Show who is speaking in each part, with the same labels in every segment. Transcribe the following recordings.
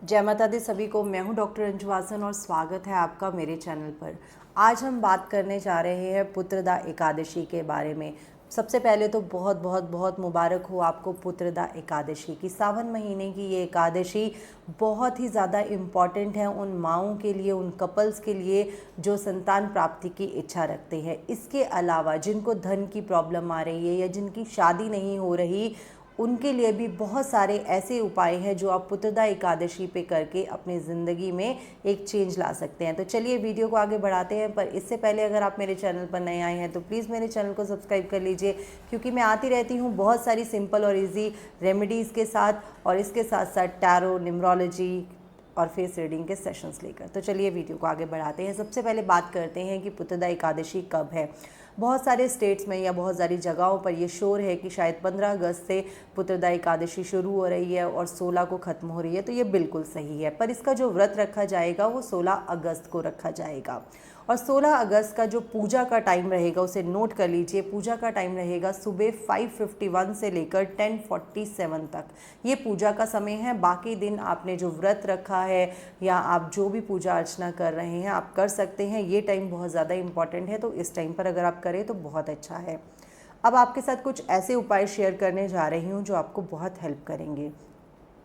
Speaker 1: जय माता दी सभी को। मैं हूं डॉक्टर अंजू वासन और स्वागत है आपका मेरे चैनल पर। आज हम बात करने जा रहे हैं पुत्रदा एकादशी के बारे में। सबसे पहले तो बहुत बहुत बहुत मुबारक हो आपको पुत्रदा एकादशी की। सावन महीने की ये एकादशी बहुत ही ज़्यादा इम्पॉर्टेंट है उन माँओं के लिए, उन कपल्स के लिए जो संतान प्राप्ति की इच्छा रखते हैं। इसके अलावा जिनको धन की प्रॉब्लम आ रही है या जिनकी शादी नहीं हो रही, उनके लिए भी बहुत सारे ऐसे उपाय हैं जो आप पुत्रदा एकादशी पे करके अपनी ज़िंदगी में एक चेंज ला सकते हैं। तो चलिए वीडियो को आगे बढ़ाते हैं, पर इससे पहले अगर आप मेरे चैनल पर नए आए हैं तो प्लीज़ मेरे चैनल को सब्सक्राइब कर लीजिए, क्योंकि मैं आती रहती हूँ बहुत सारी सिंपल और ईजी रेमेडीज़ के साथ, और इसके साथ साथ टैरो, न्यूमरोलॉजी और फेस रीडिंग के सेशंस लेकर। तो चलिए वीडियो को आगे बढ़ाते हैं। सबसे पहले बात करते हैं कि पुत्रदा एकादशी कब है। बहुत सारे स्टेट्स में या बहुत सारी जगहों पर ये शोर है कि शायद 15 अगस्त से पुत्रदा एकादशी शुरू हो रही है और 16 को ख़त्म हो रही है। तो ये बिल्कुल सही है, पर इसका जो व्रत रखा जाएगा वो 16 अगस्त को रखा जाएगा। और 16 अगस्त का जो पूजा का टाइम रहेगा उसे नोट कर लीजिए। पूजा का टाइम रहेगा सुबह 5:51 से लेकर 10:47 तक। ये पूजा का समय है। बाकी दिन आपने जो व्रत रखा है या आप जो भी पूजा अर्चना कर रहे हैं आप कर सकते हैं। ये टाइम बहुत ज़्यादा इंपॉर्टेंट है, तो इस टाइम पर अगर आप करें तो बहुत अच्छा है। अब आपके साथ कुछ ऐसे उपाय शेयर करने जा रही हूँ जो आपको बहुत हेल्प करेंगे।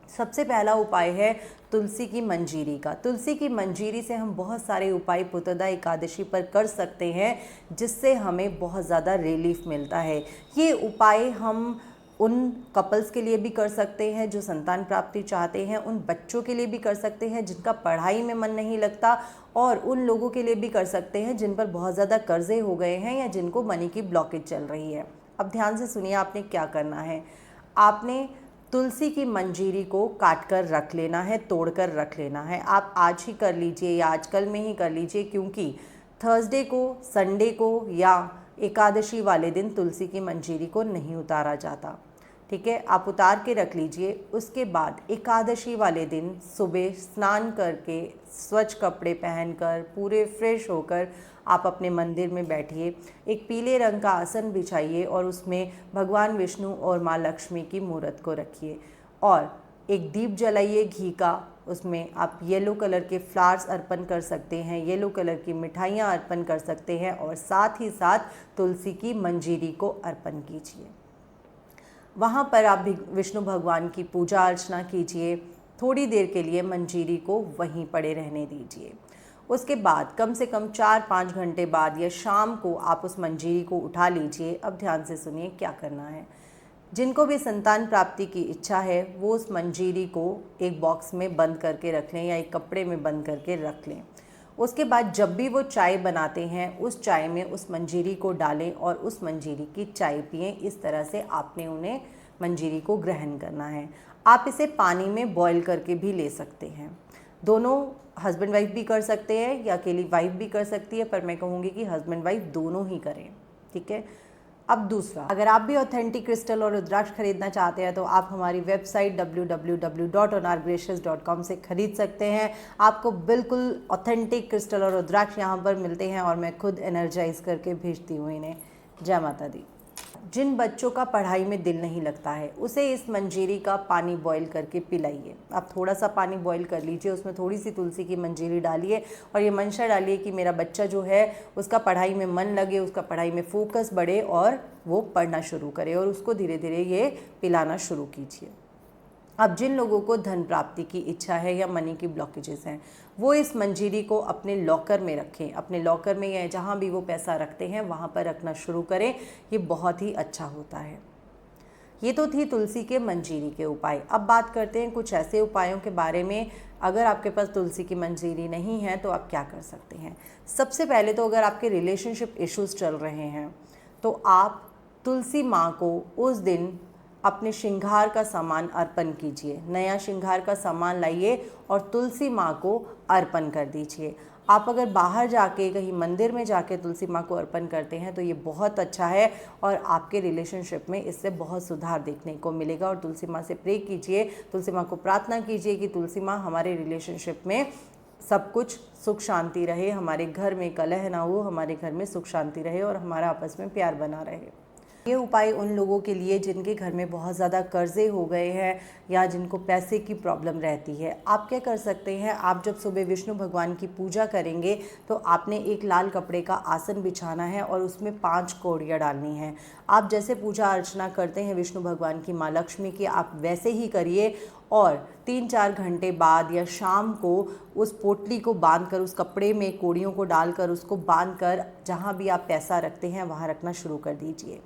Speaker 1: सबसे पहला उपाय है तुलसी की मंजीरी का। तुलसी की मंजीरी से हम बहुत सारे उपाय पुत्रदा एकादशी पर कर सकते हैं, जिससे हमें बहुत ज़्यादा रिलीफ मिलता है। ये उपाय हम उन कपल्स के लिए भी कर सकते हैं जो संतान प्राप्ति चाहते हैं, उन बच्चों के लिए भी कर सकते हैं जिनका पढ़ाई में मन नहीं लगता, और उन लोगों के लिए भी कर सकते हैं जिन पर बहुत ज़्यादा कर्जे हो गए हैं या जिनको मनी की ब्लॉकेज चल रही है। अब ध्यान से सुनिए, आपने क्या करना है। आपने तुलसी की मंजीरी को काट कर रख लेना है, तोड़ कर रख लेना है। आप आज ही कर लीजिए या आजकल में ही कर लीजिए, क्योंकि थर्सडे को, संडे को या एकादशी वाले दिन तुलसी की मंजीरी को नहीं उतारा जाता। ठीक है, आप उतार के रख लीजिए। उसके बाद एकादशी वाले दिन सुबह स्नान करके, स्वच्छ कपड़े पहनकर, पूरे फ्रेश होकर आप अपने मंदिर में बैठिए। एक पीले रंग का आसन बिछाइए और उसमें भगवान विष्णु और माँ लक्ष्मी की मूर्त को रखिए, और एक दीप जलाइए घी का। उसमें आप येलो कलर के फ्लावर्स अर्पण कर सकते हैं, येलो कलर की मिठाइयाँ अर्पण कर सकते हैं, और साथ ही साथ तुलसी की मंजीरी को अर्पण कीजिए। वहाँ पर आप विष्णु भगवान की पूजा अर्चना कीजिए। थोड़ी देर के लिए मंजीरी को वहीं पड़े रहने दीजिए। उसके बाद कम से कम 4-5 घंटे बाद या शाम को आप उस मंजीरी को उठा लीजिए। अब ध्यान से सुनिए क्या करना है। जिनको भी संतान प्राप्ति की इच्छा है वो उस मंजीरी को एक बॉक्स में बंद करके रख लें या एक कपड़े में बंद करके रख लें। उसके बाद जब भी वो चाय बनाते हैं उस चाय में उस मंजीरी को डालें और उस मंजीरी की चाय पिएं। इस तरह से आपने उन्हें मंजीरी को ग्रहण करना है। आप इसे पानी में बॉईल करके भी ले सकते हैं। दोनों हस्बैंड वाइफ भी कर सकते हैं या अकेली वाइफ भी कर सकती है, पर मैं कहूँगी कि हस्बैंड वाइफ दोनों ही करें। ठीक है। अब दूसरा, अगर आप भी ऑथेंटिक क्रिस्टल और रुद्राक्ष खरीदना चाहते हैं तो आप हमारी वेबसाइट www.onargracious.com से खरीद सकते हैं। आपको बिल्कुल ऑथेंटिक क्रिस्टल और रुद्राक्ष यहाँ पर मिलते हैं, और मैं खुद एनर्जाइज करके भेजती हूँ इन्हें। जय माता दी। जिन बच्चों का पढ़ाई में दिल नहीं लगता है उसे इस मंजीरी का पानी बॉईल करके पिलाइए। आप थोड़ा सा पानी बॉईल कर लीजिए, उसमें थोड़ी सी तुलसी की मंजीरी डालिए और ये मंशा डालिए कि मेरा बच्चा जो है उसका पढ़ाई में मन लगे, उसका पढ़ाई में फोकस बढ़े और वो पढ़ना शुरू करे, और उसको धीरे धीरे ये पिलाना शुरू कीजिए। अब जिन लोगों को धन प्राप्ति की इच्छा है या मनी की ब्लॉकेजेस हैं वो इस मंजीरी को अपने लॉकर में रखें। अपने लॉकर में या जहाँ भी वो पैसा रखते हैं वहाँ पर रखना शुरू करें। ये बहुत ही अच्छा होता है। ये तो थी तुलसी के मंजीरी के उपाय। अब बात करते हैं कुछ ऐसे उपायों के बारे में। अगर आपके पास तुलसी की मंजीरी नहीं है तो आप क्या कर सकते हैं। सबसे पहले तो अगर आपके रिलेशनशिप इश्यूज़ चल रहे हैं तो आप तुलसी माँ को उस दिन अपने श्रृंगार का सामान अर्पण कीजिए। नया श्रृंगार का सामान लाइए और तुलसी माँ को अर्पण कर दीजिए। आप अगर बाहर जाके कहीं मंदिर में जाके तुलसी माँ को अर्पण करते हैं तो ये बहुत अच्छा है, और आपके रिलेशनशिप में इससे बहुत सुधार देखने को मिलेगा। और तुलसी माँ से प्रे कीजिए, तुलसी माँ को प्रार्थना कीजिए कि तुलसी माँ हमारे रिलेशनशिप में सब कुछ सुख शांति रहे, हमारे घर में कलह ना हो, हमारे घर में सुख शांति रहे और हमारा आपस में प्यार बना रहे। ये उपाय उन लोगों के लिए जिनके घर में बहुत ज़्यादा कर्जे हो गए हैं या जिनको पैसे की प्रॉब्लम रहती है। आप क्या कर सकते हैं, आप जब सुबह विष्णु भगवान की पूजा करेंगे तो आपने एक लाल कपड़े का आसन बिछाना है और उसमें 5 कौड़ियाँ डालनी हैं। आप जैसे पूजा अर्चना करते हैं विष्णु भगवान की, माँ लक्ष्मी की, आप वैसे ही करिए और 3-4 घंटे बाद या शाम को उस पोटली को बांध कर, उस कपड़े में कौड़ियों को डालकर, उसको बांध कर जहाँ भी आप पैसा रखते हैं वहाँ रखना शुरू कर दीजिए।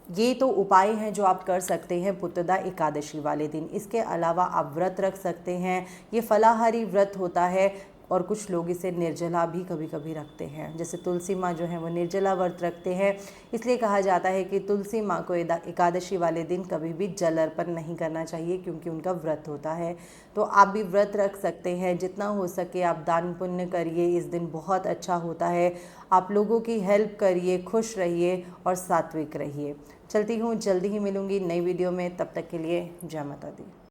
Speaker 1: ये तो उपाय हैं जो आप कर सकते हैं पुत्रदा एकादशी वाले दिन। इसके अलावा आप व्रत रख सकते हैं। ये फलाहारी व्रत होता है और कुछ लोग इसे निर्जला भी कभी कभी रखते हैं। जैसे तुलसी माँ जो है वो निर्जला व्रत रखते हैं। इसलिए कहा जाता है कि तुलसी माँ को एकादशी वाले दिन कभी भी जल अर्पण नहीं करना चाहिए क्योंकि उनका व्रत होता है। तो आप भी व्रत रख सकते हैं। जितना हो सके आप दान पुण्य करिए, इस दिन बहुत अच्छा होता है। आप लोगों की हेल्प करिए, खुश रहिए और सात्विक रहिए। चलती हूँ, जल्दी ही मिलूँगी नई वीडियो में। तब तक के लिए जय माता दी।